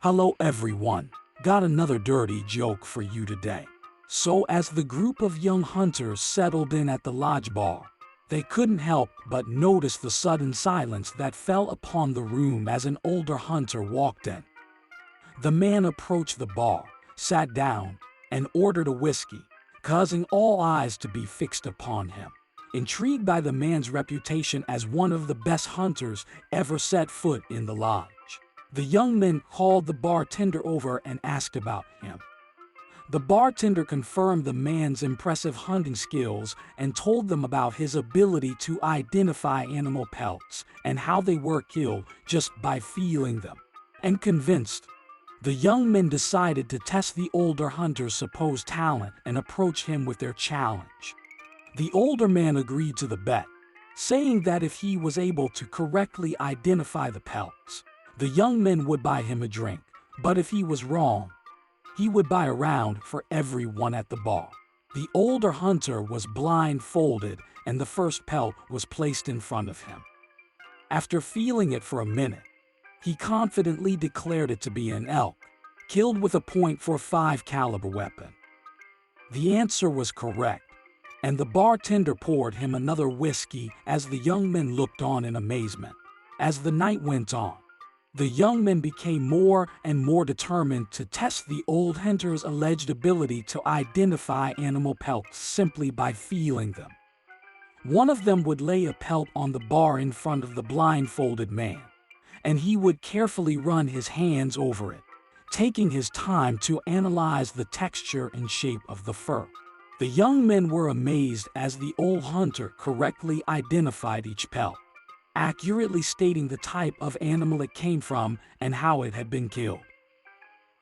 Hello everyone, got another dirty joke for you today. So as the group of young hunters settled in at the lodge bar, they couldn't help but notice the sudden silence that fell upon the room as an older hunter walked in. The man approached the bar, sat down, and ordered a whiskey, causing all eyes to be fixed upon him. Intrigued by the man's reputation as one of the best hunters ever set foot in the lodge, the young men called the bartender over and asked about him. The bartender confirmed the man's impressive hunting skills and told them about his ability to identify animal pelts and how they were killed just by feeling them. And convinced, the young men decided to test the older hunter's supposed talent and approach him with their challenge. The older man agreed to the bet, saying that if he was able to correctly identify the pelts, the young men would buy him a drink, but if he was wrong, he would buy a round for everyone at the bar. The older hunter was blindfolded and the first pelt was placed in front of him. After feeling it for a minute, he confidently declared it to be an elk, killed with a .45 caliber weapon. The answer was correct, and the bartender poured him another whiskey as the young men looked on in amazement. As the night went on, the young men became more and more determined to test the old hunter's alleged ability to identify animal pelts simply by feeling them. One of them would lay a pelt on the bar in front of the blindfolded man, and he would carefully run his hands over it, taking his time to analyze the texture and shape of the fur. The young men were amazed as the old hunter correctly identified each pelt, accurately stating the type of animal it came from and how it had been killed.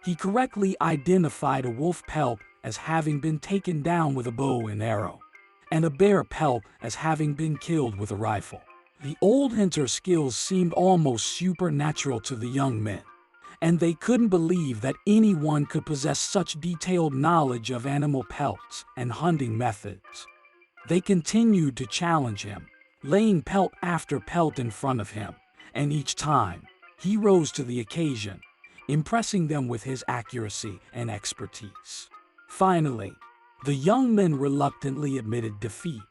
He correctly identified a wolf pelt as having been taken down with a bow and arrow, and a bear pelt as having been killed with a rifle. The old hunter's skills seemed almost supernatural to the young men, and they couldn't believe that anyone could possess such detailed knowledge of animal pelts and hunting methods. They continued to challenge him, laying pelt after pelt in front of him, and each time, he rose to the occasion, impressing them with his accuracy and expertise. Finally, the young men reluctantly admitted defeat,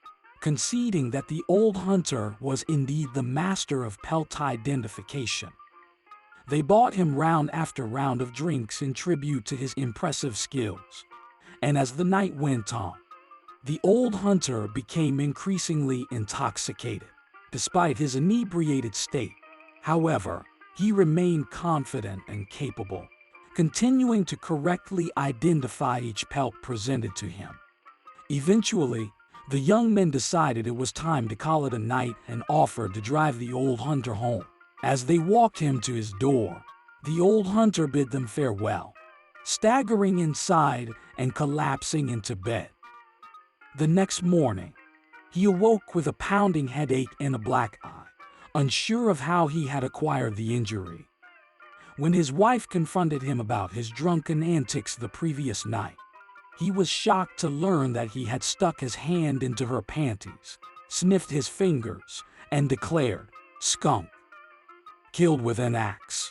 conceding that the old hunter was indeed the master of pelt identification. They bought him round after round of drinks in tribute to his impressive skills, and as the night went on, the old hunter became increasingly intoxicated. Despite his inebriated state, however, he remained confident and capable, continuing to correctly identify each pelt presented to him. Eventually, the young men decided it was time to call it a night and offered to drive the old hunter home. As they walked him to his door, the old hunter bid them farewell, staggering inside and collapsing into bed. The next morning, he awoke with a pounding headache and a black eye, unsure of how he had acquired the injury. When his wife confronted him about his drunken antics the previous night, he was shocked to learn that he had stuck his hand into her panties, sniffed his fingers, and declared, "Skunk. Killed with an axe."